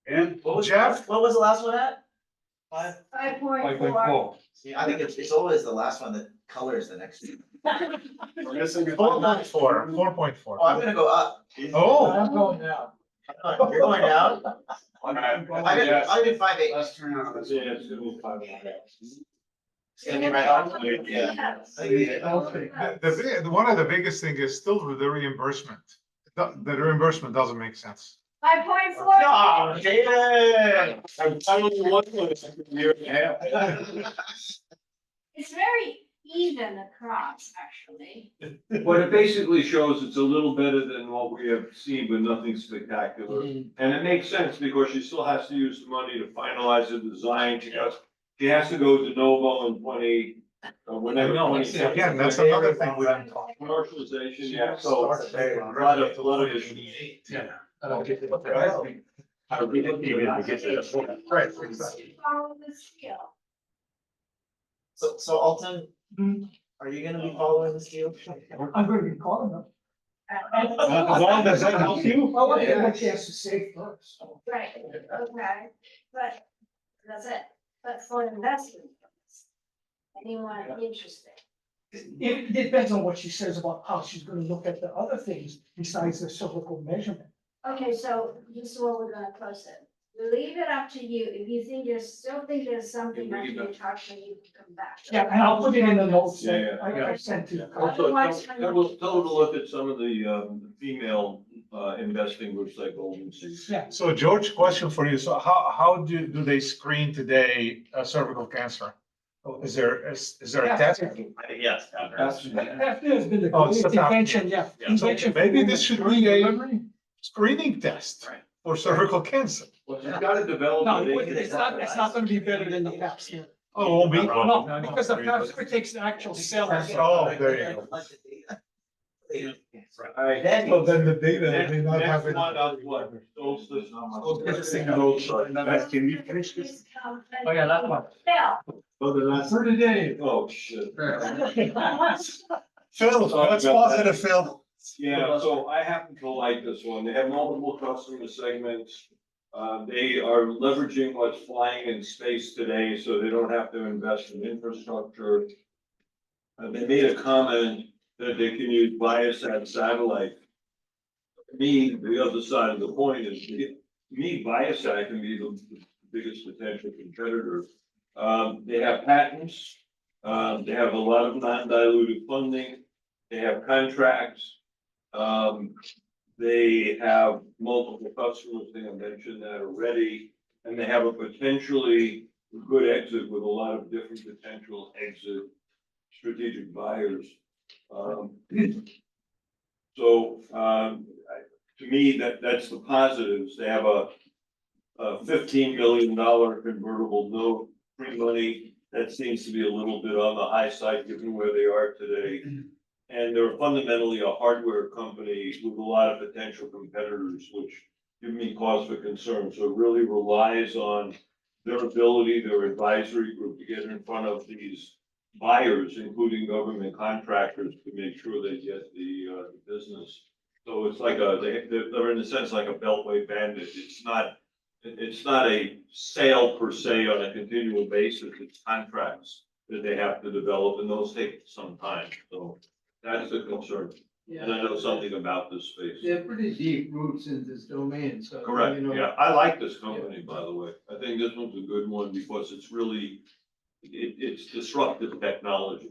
And What was, Jeff? what was the last one at? 5? 5.4. See, I think it's always the last one that colors the next two. we're missing. 4.4, 4.4. Oh, I'm gonna go up. Oh, I'm going now. You're going down? Yes. I did 5.8. Let's turn on. Let's Yeah, it's gonna be 5. It's gonna be right on. Yeah. I think one of the biggest thing is still the reimbursement. The reimbursement doesn't make sense. 5.4. No, David. I'm telling you what, it's a year and a half. It's very even across, actually. What it basically shows, it's a little better than what we have seen, but nothing spectacular. And it makes sense because she still has to use the money to finalize the design. She has to go de novo in whenever. No, 27. again, that's another thing we haven't talked about. Commercialization, yeah, so a lot of issues. Yeah. Follow the scale. So Alton, are you gonna be following this deal? I'm going to be calling them. Does that help you? I want to get a chance to say first. Right, okay, but that's it, but for investment, anyone interested? It depends on what she says about how she's gonna look at the other things besides the cervical measurement. Okay, so this is what we're gonna post it. We leave it up to you. If you think still think there's something that you talk to, you can come back. Yeah, and I'll put it in the notes that Yeah, I sent to you. Also, tell her to look at some of the female investing groups like Golden Seas. Yeah. So George, question for you. So how do they screen today cervical cancer? Is there a test? I think, yes. That has been the Oh, it's great the top. invention, yeah. Yeah. So Invention maybe for this should women. be a screening test Right. for cervical cancer. Well, she's gotta develop. No, it. it's not gonna be better than the pap smear. Oh, it won't be? No, because the pap smear takes the actual cell. Oh, there you go. All right. Well, then the data Next may not have next it. one up, what? Solstice. Can we finish this? Oh, yeah, last one. Phil. Oh, the last. For today. Oh, shit. Phil, what's positive, Phil? Yeah, so I happen to like this one. They have multiple customer segments. They are leveraging what's flying in space today, so they don't have to invest in infrastructure. They made a comment that they can use Viasat satellite. To me, the other side of the point is, to me, Viasat can be the biggest potential competitor. They have patents, they have a lot of non-dilutive funding, they have contracts. They have multiple customers, I think I mentioned that already, and they have a potentially good exit with a lot of different potential exit strategic buyers. To me, that's the positives. They have a $15 million convertible note, free money. That seems to be a little bit on the high side given where they are today. And they're fundamentally a hardware company with a lot of potential competitors, which give me cause for concern. So it really relies on their ability, their advisory group to get in front of these buyers, including government contractors, to make sure they get the business. So it's like they're in a sense like a beltway bandit. It's not a sale per se on a continual basis. It's contracts that they have to develop, and those take some time. So that's the concern. And I know something about this space. They have pretty deep roots in this domain, so. Correct, you know, yeah. I like this company, by the way. I think this one's a good one because it's really, it's disruptive technology.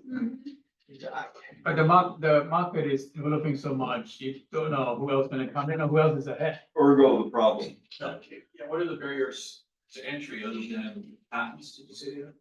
But the market is developing so much, you don't know who else gonna come in or who else is ahead. Ergo the problem. Yeah, what are the barriers to entry other than patents, did you say that?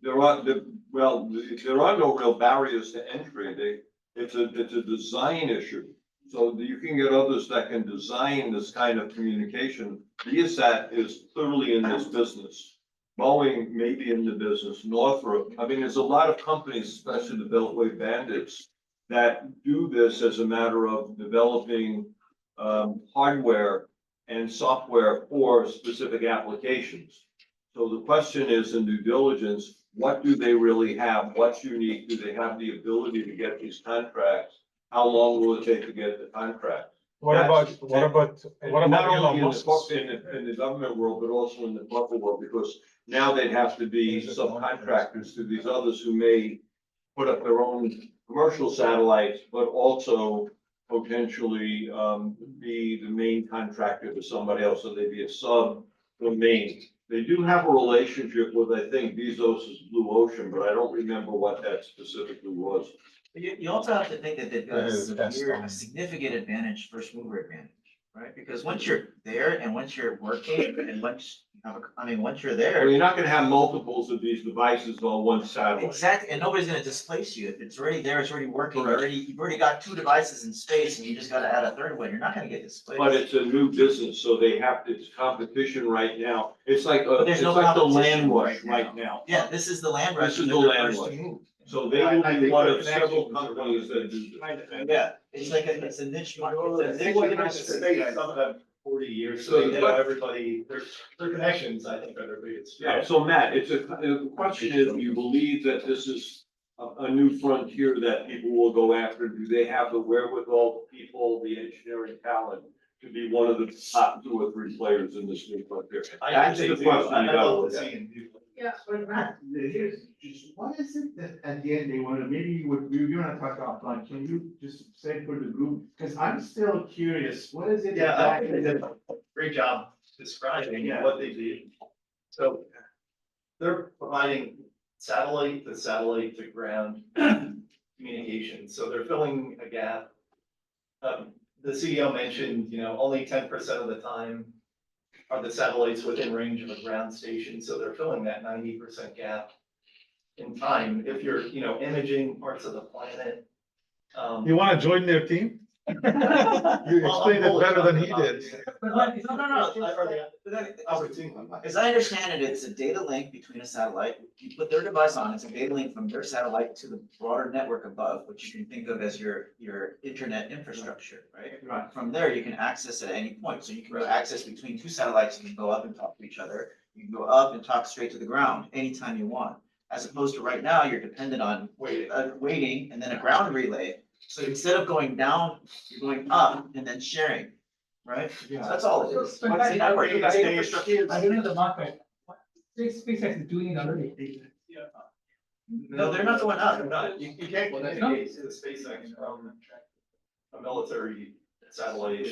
There are no real barriers to entry. It's a design issue. So you can get others that can design this kind of communication. Viasat is clearly in this business. Boeing may be in the business, Northrop. I mean, there's a lot of companies, especially the Beltway bandits, that do this as a matter of developing hardware and software for specific applications. So the question is in due diligence, what do they really have? What's unique? Do they have the ability to get these contracts? How long will it take to get the contract? What about Not only Elon Musk's? in the government world, but also in the corporate world, because now they'd have to be subcontractors to these others who may put up their own commercial satellites, but also potentially be the main contractor to somebody else, so they'd be a sub-domain. They do have a relationship with, I think, Bezos's Blue Ocean, but I don't remember what that specifically was. You also have to think that they've got a significant advantage, first mover advantage, right? Because once you're there and once you're working and once you're Well, there. you're not gonna have multiples of these devices on one satellite. Exactly, and nobody's gonna displace you. If it's already there, it's already working, Correct. you've already got 2 devices in space and you just gotta add a third one, you're not gonna get displaced. But it's a new business, so it's competition right now. It's like, But there's it's no like the competition land rush right right now. Yeah, this is the land rush. This is and the they're land first to rush. move. So they will be one of several companies that do this. Yeah, it's a niche market. They will get into space, some of them 40 years, so they know everybody, their connections, I think, are their biggest. Yeah, so Matt, the question is, do you believe that this is a new frontier that people will go after? Do they have the wherewithal, the people, the engineering talent to be one of the top 2 or 3 players in this new frontier? That's the question you gotta look at. Yeah. But Matt, here's just, what is it that at the end they wanna, maybe you wanna talk offline, can you just say for the group? Cause I'm still curious, what is it? Yeah, I think exactly they did a great job describing what they do. So they're providing satellite to ground communication, so they're filling a gap. The CEO mentioned, only 10% of the time are the satellites within range of a ground station, so they're filling that 90% gap in time. If you're, imaging parts of the planet. You wanna join their team? You explained it better than he did. As I understand it, it's a data link between a satellite. You put their device on, it's a data link from their satellite to the broader network above, which you can think of as your internet infrastructure, right? Right. From there, you can access at any point. So you can go access between 2 satellites, you can go up and talk to each other. You can go up and talk straight to the ground anytime you want. As opposed to right now, you're dependent on waiting and then a ground relay. So instead of going down, you're going up and then sharing, right? So that's all it is. So What's the network? You got infrastructure. I don't know the market. SpaceX is doing it already. No, they're not going up. They're not, you can't communicate to the SpaceX from a military satellite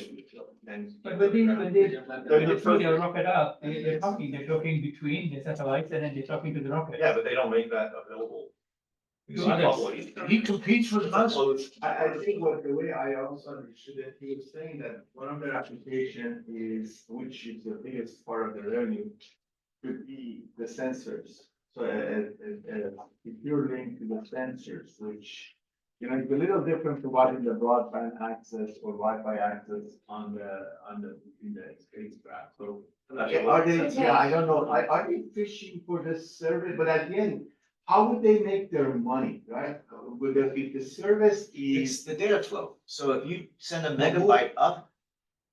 and. But when they throw their rocket up, they're talking between the satellites and then they're talking to the rocket. Yeah, but they don't make that available. To others. He competes with us. I think what the way I also understood it, he was saying that one of their application is, which is the biggest part of the revenue, could be the sensors. So if you're linked to the sensors, which, you know, it's a little different to what in the broadband access or Wi-Fi access on in the spacecraft. So are they, yeah, I don't know, are they fishing for this service? But at the end, how would they make their money, right? Would the, if the service It's is, the data flow. So if you send a megabyte up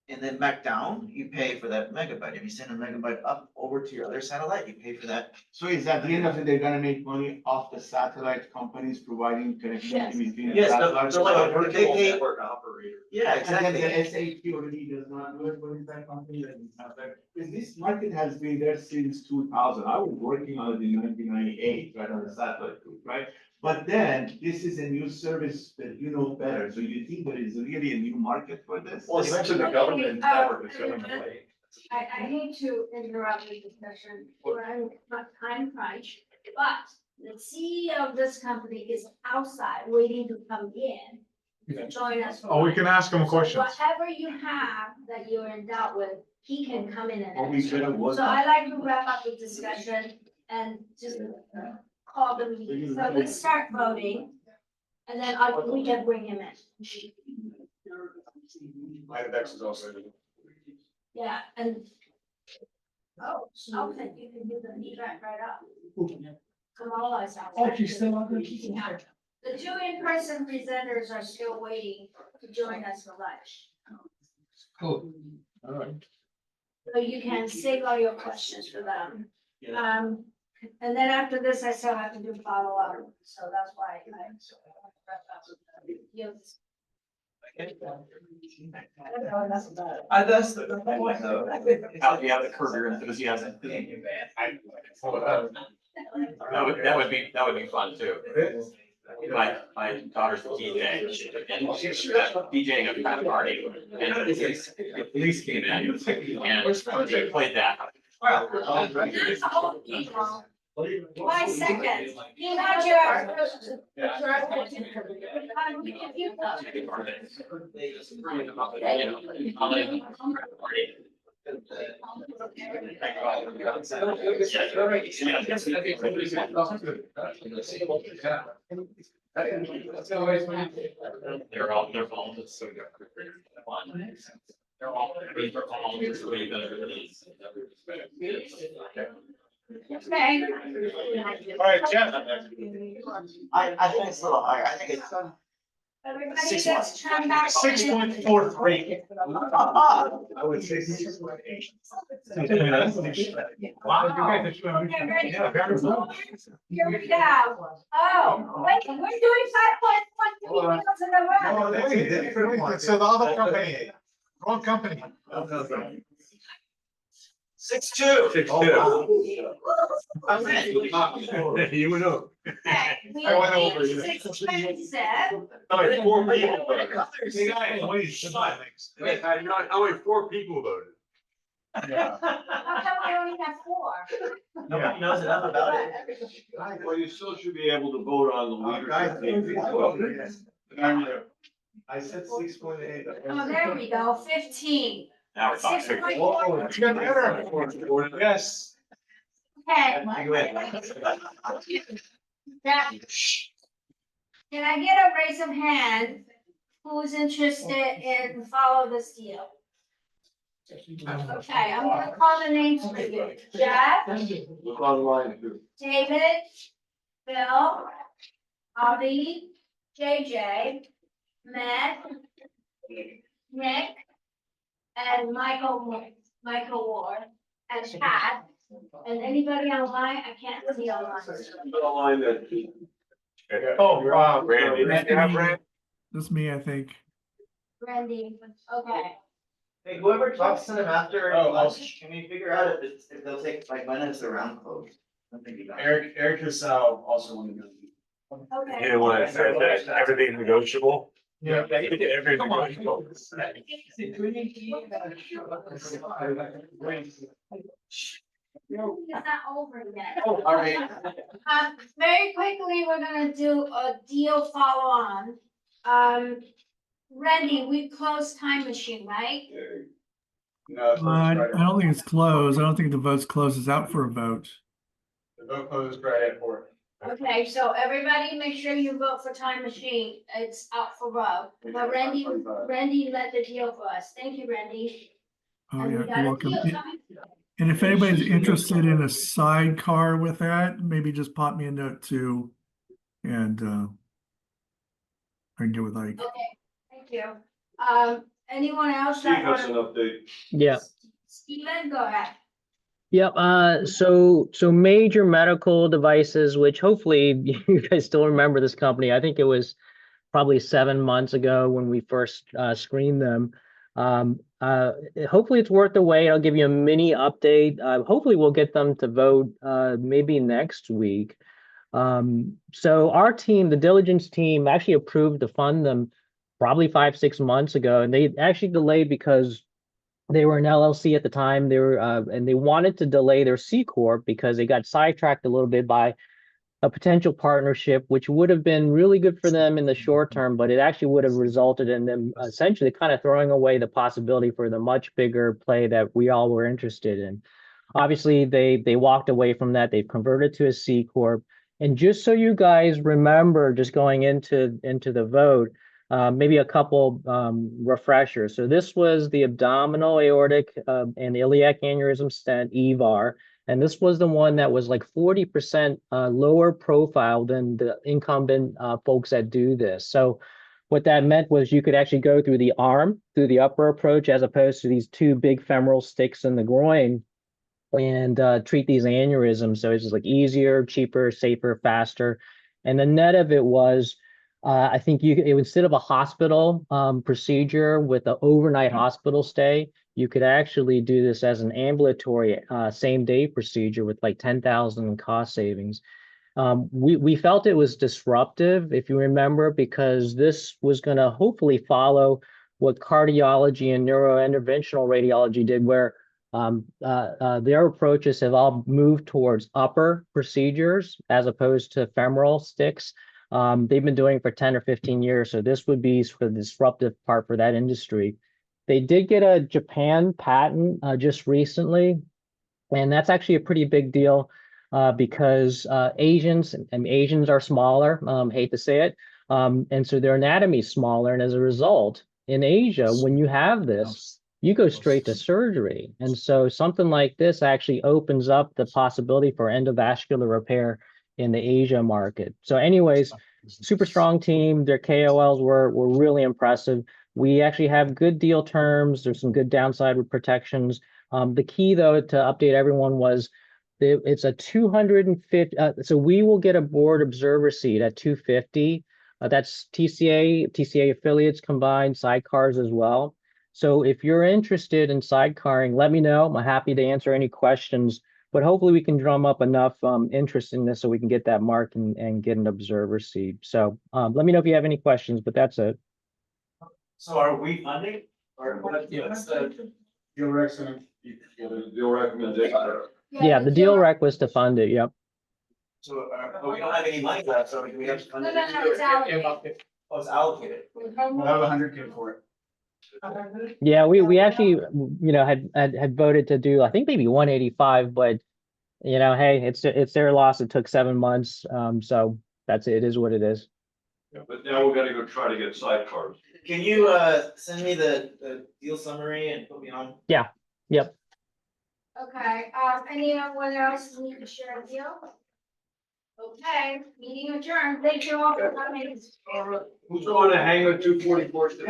and then back down, you pay for that megabyte. If you send a megabyte up over to your other satellite, you pay for that. so is at the end of it, they're gonna make money off the satellite companies providing connectivity between the Yes, satellites? they're like a Virtual they- network operator. Yeah, And then exactly. the SAT already does not do it, what is that company that is not there? Because this market has been there since 2000. I was working on it in 1998, right, on the satellite group, right? But then this is a new service that you know better. So you think there is really a new market for this? Well, eventually the government network is going away. I hate to interrupt the discussion, we're on a time crunch, but the CEO of this company is outside waiting to come in to join us. Oh, we can ask him So questions. whatever you have that you're in doubt with, he can come in and What we answer. should have was. So I like to wrap up the discussion and just call the meeting. So let's start voting. And then we can bring him in. is also. Yeah, and. Oh, okay, you can do the feedback right up. Kamala is out. Oh, she's still on there? Yeah. The two in-person presenters are still waiting to join us for lunch. Cool. All right. So you can save all your questions for them. Yeah. And then after this, I still have to do follow-up, so that's why I. Yes. That's the point though. How do you have the curb your enthusiasm? That would be fun too. My daughter's a DJ, and she's DJing a kind of party, and the police came in and they played that. That's the whole people. Why second? You know, your. They're all just so different. They're all just way better than these. Okay. All right, Jeff. I think it's a little higher. I think it's. Everybody 6 gets turned back. 6.43. I would say 6.8. Wow. Okay, ready? Yeah, very well. Here we go. Oh, wait, we're doing 5.1 in a row. So the other company, wrong company. 6.2. 6'2". I win. You would know. Okay, we I went over need you. 6 expensive. Only 4 people voted. Only 4 people voted. Yeah. How come we only have 4? Nobody knows enough about it. Well, you still should be able to vote on the Guys, leadership. I said 6.8. Oh, there we go, 15. Now we're talking. 6.4. It's getting better. Yes. Okay. You win. Now, can I get a raise of hand who's interested in follow this deal? Okay, I'm gonna call the names for you. Jeff, Look online too. David, Bill, Avi, JJ, Matt, Nick, and Michael Ward, and Pat, And anybody online? I can't see online. Line that. Oh, Randy. That's me, I think. Randy, okay. Hey, whoever talks to them after Oh, lunch, can we figure out if they'll take, like, when is the round closed? I'm thinking about it. Eric Casal also wanted to. Okay. You want to say that everything negotiable? Yeah. Everything negotiable. It's not over yet. Oh, all right. Very quickly, we're gonna do a deal follow on. Randy, we closed Time Machine, right? No, it's I Friday. don't think it's closed. I don't think the vote's closed. It's out for a vote. The vote closes Friday at 4. Okay, so everybody make sure you vote for Time Machine. It's out for vote. But Randy led the deal for us. Thank you, Randy. Oh, And we yeah, got you're a welcome. deal signed. And if anybody's interested in a sidecar with that, maybe just pop me a note too. And I can get with Ike. Okay, thank you. Anyone else Steve that has an want? update. Yeah. Steven, go ahead. Yep. So major medical devices, which hopefully you guys still remember this company. I think it was probably 7 months ago when we first screened them. Hopefully it's worth the wait. I'll give you a mini update. Hopefully we'll get them to vote maybe next week. So our team, the diligence team, actually approved to fund them probably 5-6 months ago, and they actually delayed because they were an LLC at the time. They were and they wanted to delay their C corp because they got sidetracked a little bit by a potential partnership, which would have been really good for them in the short term, but it actually would have resulted in them essentially kind of throwing away the possibility for the much bigger play that we all were interested in. Obviously, they walked away from that. They've converted to a C corp. And just so you guys remember, just going into the vote, maybe a couple refreshers. So this was the abdominal aortic and iliac aneurysm stent, EVAR. And this was the one that was like 40% lower profile than the incumbent folks that do this. So what that meant was you could actually go through the arm, through the upper approach, as opposed to these two big femoral sticks in the groin, and treat these aneurysms. So it's just like easier, cheaper, safer, faster. And the net of it was, I think instead of a hospital procedure with an overnight hospital stay, you could actually do this as an ambulatory same day procedure with like 10,000 in cost savings. We felt it was disruptive, if you remember, because this was going to hopefully follow what cardiology and neurointerventional radiology did, where their approaches have all moved towards upper procedures as opposed to femoral sticks. They've been doing it for 10 or 15 years, so this would be sort of the disruptive part for that industry. They did get a Japan patent just recently, and that's actually a pretty big deal because Asians are smaller, hate to say it, and so their anatomy is smaller, and as a result, in Asia, when you have this, you go straight to surgery. And so something like this actually opens up the possibility for endovascular repair in the Asia market. So anyways, super strong team. Their KOLs were really impressive. We actually have good deal terms. There's some good downside with protections. The key, though, to update everyone was it's a 250. So we will get a board observer seat at 250. That's TCA affiliates combined, sidecars as well. So if you're interested in sidecarring, let me know. I'm happy to answer any questions, but hopefully we can drum up enough interest in this so we can get that mark and get an observer seat. So let me know if you have any questions, but that's it. So are we funding or what? What's the deal recommendation? Deal recommendation. Yeah, the deal rec was to fund it. Yep. So, but we don't have any money left, so do we have to fund No, it? no, no, it's allocated. Oh, it's allocated. We'll have 100K for it. Yeah, we actually had voted to do, I think, maybe 185, but hey, it's their loss. It took 7 months. So that's it. It is what it is. Yeah, but now we're gonna go try to get sidecars. Can you send me the deal summary and put me on? Yeah. Yep. Okay, anyone else need to share a deal? Okay, meeting adjourned. Thank you all for coming. Who's going to hang with 244 today?